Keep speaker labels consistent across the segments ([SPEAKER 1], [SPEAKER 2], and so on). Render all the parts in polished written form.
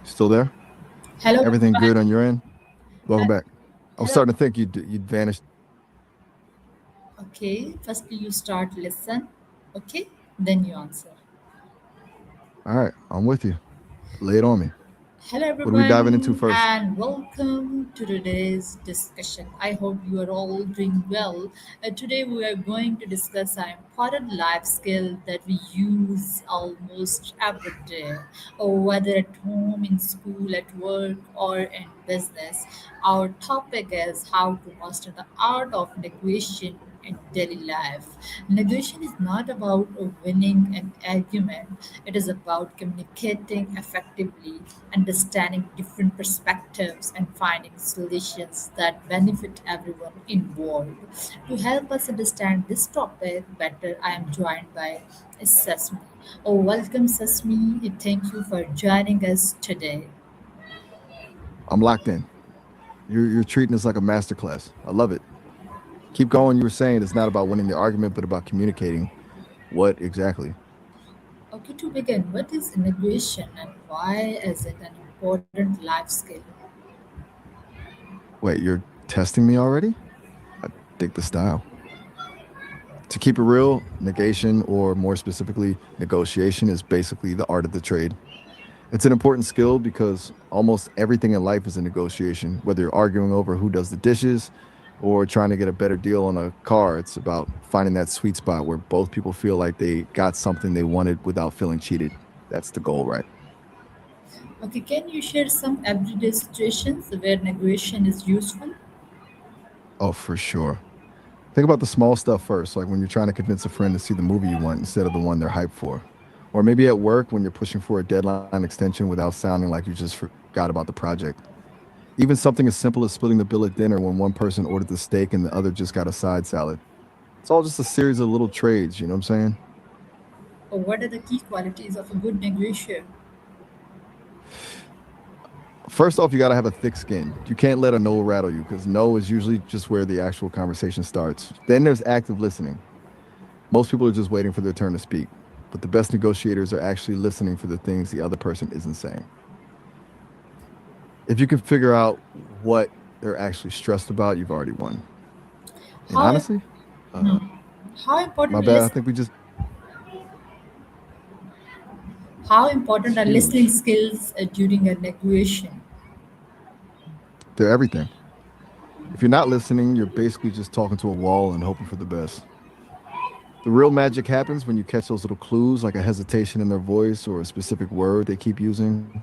[SPEAKER 1] Still there?
[SPEAKER 2] Hello,
[SPEAKER 1] Everything good
[SPEAKER 2] everyone.
[SPEAKER 1] on your end? Welcome back. I was
[SPEAKER 2] Hello.
[SPEAKER 1] starting to think you'd vanished.
[SPEAKER 2] Okay, first you start listen. Okay, then you answer.
[SPEAKER 1] All right, I'm with you. Lay it on me.
[SPEAKER 2] Hello,
[SPEAKER 1] What are we diving into
[SPEAKER 2] everyone,
[SPEAKER 1] first?
[SPEAKER 2] and welcome to today's discussion. I hope you are all doing well. Today, we are going to discuss an important life skill that we use almost every day, or whether at home, in school, at work, or in business. Our topic is how to master the art of negotiation in daily life. Negotiation is not about winning an argument, it is about communicating effectively, understanding different perspectives, and finding solutions that benefit everyone involved. To help us understand this topic better, I am joined by Sesame. Oh, welcome, Sesame. Thank you for joining us today.
[SPEAKER 1] I'm locked in. You're treating this like a masterclass. I love it. Keep going. You were saying it's not about winning the argument, but about communicating. What exactly?
[SPEAKER 2] Okay, to begin, what is negotiation and why is it an important life skill?
[SPEAKER 1] Wait, you're testing me already? I dig the style. To keep it real, negation, or more specifically, negotiation, is basically the art of the trade. It's an important skill because almost everything in life is a negotiation. Whether you're arguing over who does the dishes or trying to get a better deal on a car, it's about finding that sweet spot where both people feel like they got something they wanted without feeling cheated. That's the goal, right?
[SPEAKER 2] Okay, can you share some everyday situations where negotiation is useful?
[SPEAKER 1] Oh, for sure. Think about the small stuff first, like when you're trying to convince a friend to see the movie you want instead of the one they're hyped for. Or maybe at work when you're pushing for a deadline extension without sounding like you just forgot about the project. Even something as simple as splitting the bill at dinner when one person ordered the steak and the other just got a side salad. It's all just a series of little trades, you know what I'm saying?
[SPEAKER 2] Or what are the key qualities of a good negotiator?
[SPEAKER 1] First off, you got to have a thick skin. You can't let a no rattle you because no is usually just where the actual conversation starts. Then there's active listening. Most people are just waiting for their turn to speak, but the best negotiators are actually listening for the things the other person isn't saying. If you can figure out what they're actually stressed about, you've already won. And
[SPEAKER 2] How
[SPEAKER 1] honestly,
[SPEAKER 2] hmm, how
[SPEAKER 1] my
[SPEAKER 2] important
[SPEAKER 1] bad. I
[SPEAKER 2] list,
[SPEAKER 1] think we just
[SPEAKER 2] how
[SPEAKER 1] it's
[SPEAKER 2] important are listening
[SPEAKER 1] huge.
[SPEAKER 2] skills during a negotiation?
[SPEAKER 1] They're everything. If you're not listening, you're basically just talking to a wall and hoping for the best. The real magic happens when you catch those little clues, like a hesitation in their voice or a specific word they keep using.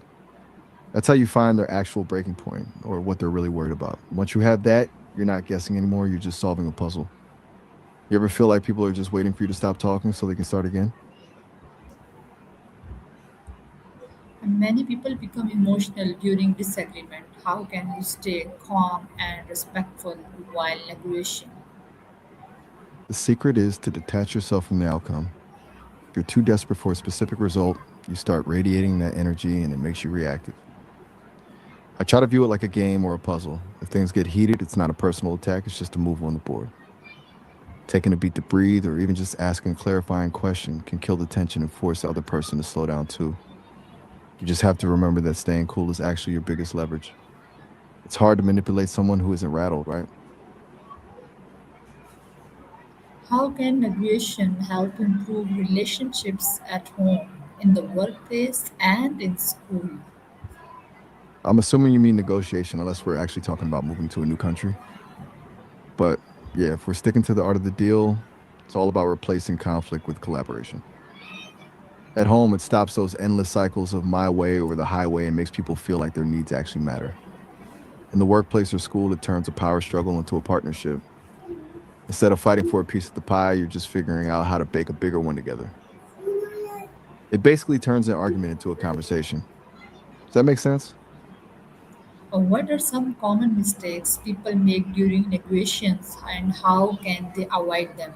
[SPEAKER 1] That's how you find their actual breaking point or what they're really worried about. Once you have that, you're not guessing anymore, you're just solving a puzzle. You ever feel like people are just waiting for you to stop talking so they can start again?
[SPEAKER 2] And many people become emotional during disagreement. How can you stay calm and respectful while negotiating?
[SPEAKER 1] The secret is to detach yourself from the outcome. If you're too desperate for a specific result, you start radiating that energy and it makes you reactive. I try to view it like a game or a puzzle. If things get heated, it's not a personal attack, it's just a move on the board. Taking a beat to breathe or even just asking a clarifying question can kill the tension and force the other person to slow down too. You just have to remember that staying cool is actually your biggest leverage. It's hard to manipulate someone who isn't rattled, right?
[SPEAKER 2] How can negotiation help improve relationships at home, in the workplace, and in school?
[SPEAKER 1] I'm assuming you mean negotiation, unless we're actually talking about moving to a new country. But yeah, if we're sticking to the art of the deal, it's all about replacing conflict with collaboration. At home, it stops those endless cycles of my way or the highway and makes people feel like their needs actually matter. In the workplace or school, it turns a power struggle into a partnership. Instead of fighting for a piece of the pie, you're just figuring out how to bake a bigger one together. It basically turns an argument into a conversation. Does that make sense?
[SPEAKER 2] What are some common mistakes people make during negotiations and how can they avoid them?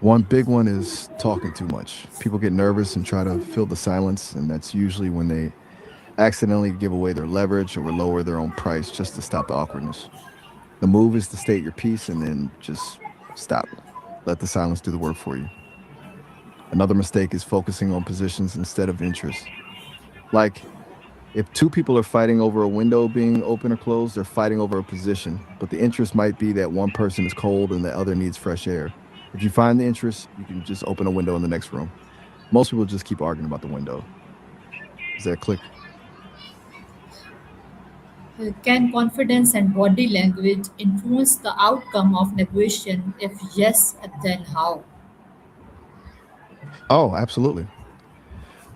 [SPEAKER 1] One big one is talking too much. People get nervous and try to fill the silence, and that's usually when they accidentally give away their leverage or lower their own price just to stop the awkwardness. The move is to state your piece and then just stop. Let the silence do the work for you. Another mistake is focusing on positions instead of interests. Like, If two people are fighting over a window being open or closed, they're fighting over a position, but the interest might be that one person is cold and the other needs fresh air. If you find the interest, you can just open a window in the next room. Most people just keep arguing about the window. Is that click?
[SPEAKER 2] Can confidence and body language influence the outcome of negotiation? If yes, then how?
[SPEAKER 1] Oh, absolutely.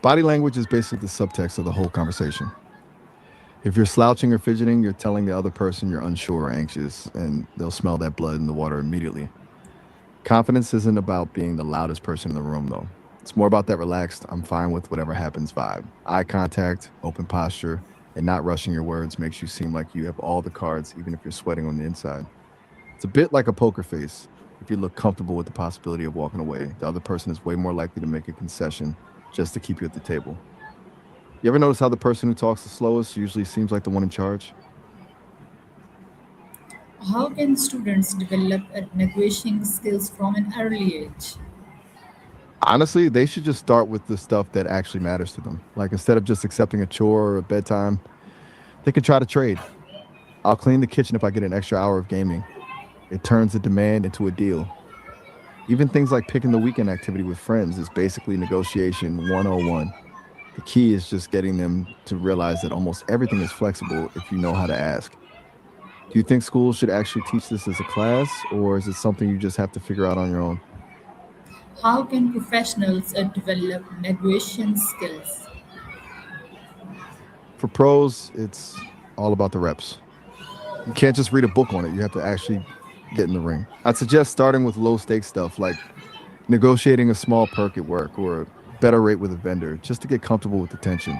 [SPEAKER 1] Body language is basically the subtext of the whole conversation. If you're slouching or fidgeting, you're telling the other person you're unsure or anxious, and they'll smell that blood in the water immediately. Confidence isn't about being the loudest person in the room, though. It's more about that relaxed, I'm fine with whatever happens vibe. Eye contact, open posture, and not rushing your words makes you seem like you have all the cards, even if you're sweating on the inside. It's a bit like a poker face. If you look comfortable with the possibility of walking away, the other person is way more likely to make a concession just to keep you at the table. You ever notice how the person who talks the slowest usually seems like the one in charge?
[SPEAKER 2] How can students develop negotiating skills from an early age?
[SPEAKER 1] Honestly, they should just start with the stuff that actually matters to them. Like instead of just accepting a chore or a bedtime, they can try to trade. I'll clean the kitchen if I get an extra hour of gaming. It turns a demand into a deal. Even things like picking the weekend activity with friends is basically negotiation 101. The key is just getting them to realize that almost everything is flexible if you know how to ask. Do you think schools should actually teach this as a class, or is it something you just have to figure out on your own?
[SPEAKER 2] How can professionals develop negotiation skills?
[SPEAKER 1] For pros, it's all about the reps. You can't just read a book on it, you have to actually get in the ring. I'd suggest starting with low stakes stuff like negotiating a small perk at work or a better rate with a vendor just to get comfortable with the tension.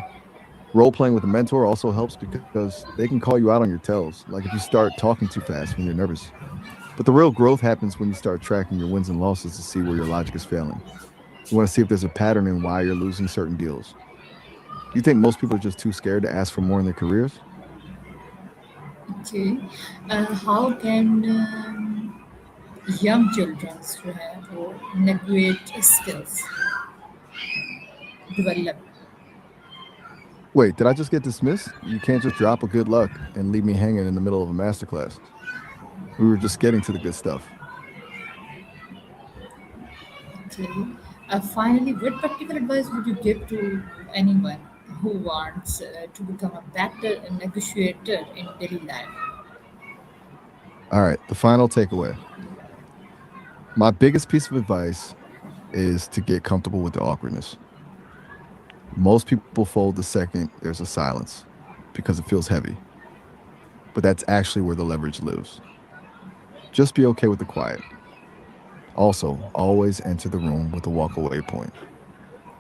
[SPEAKER 1] Role playing with a mentor also helps because they can call you out on your tells, like if you start talking too fast when you're nervous. But the real growth happens when you start tracking your wins and losses to see where your logic is failing. You want to see if there's a pattern in why you're losing certain deals. Do you think most people are just too scared to ask for more in their careers?
[SPEAKER 2] Okay. How can young children or negotiate skills develop?
[SPEAKER 1] Wait, did I just get dismissed? You can't just drop a good luck and leave me hanging in the middle of a masterclass. We were just getting to the good stuff.
[SPEAKER 2] Okay. Finally, what practical advice would you give to anyone who wants to become a better negotiator in daily life?
[SPEAKER 1] All right, the final takeaway. My biggest piece of advice is to get comfortable with the awkwardness. Most people fold the second there's a silence because it feels heavy, but that's actually where the leverage lives. Just be okay with the quiet. Also, always enter the room with a walkaway point.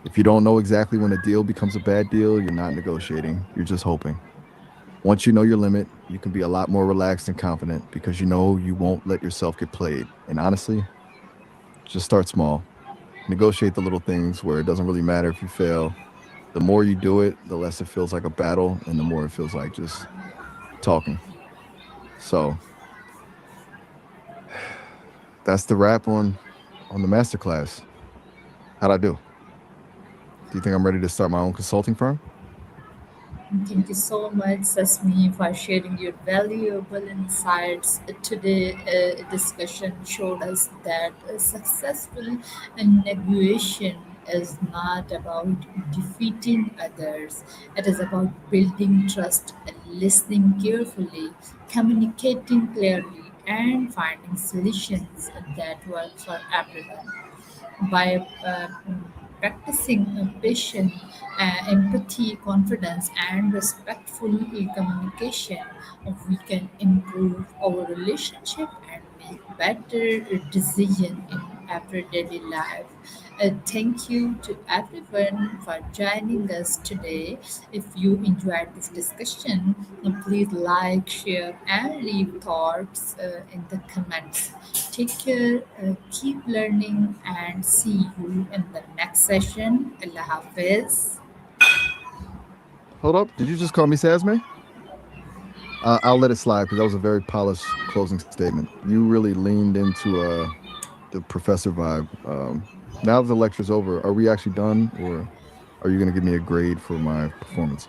[SPEAKER 1] If you don't know exactly when a deal becomes a bad deal, you're not negotiating, you're just hoping. Once you know your limit, you can be a lot more relaxed and confident because you know you won't let yourself get played. And honestly, just start small. Negotiate the little things where it doesn't really matter if you fail. The more you do it, the less it feels like a battle and the more it feels like just talking. So that's the wrap on the masterclass. How'd I do? Do you think I'm ready to start my own consulting firm?
[SPEAKER 2] Thank you so much, Sesame, for sharing your valuable insights. Today, discussion showed us that a successful negotiation is not about defeating others. It is about building trust, listening carefully, communicating clearly, and finding solutions that work for everyone by practicing patience, empathy, confidence, and respectful communication, we can improve our relationship and make better decision in everyday life. Thank you to everyone for joining us today. If you enjoyed this discussion, please like, share, and leave thoughts in the comments. Take care, keep learning, and see you in the next session. Allah Hafiz.
[SPEAKER 1] Hold up. Did you just call me Sasme? I'll let it slide because that was a very polished closing statement. You really leaned into the professor vibe. Now that the lecture's over, are we actually done, or are you going to give me a grade for my performance?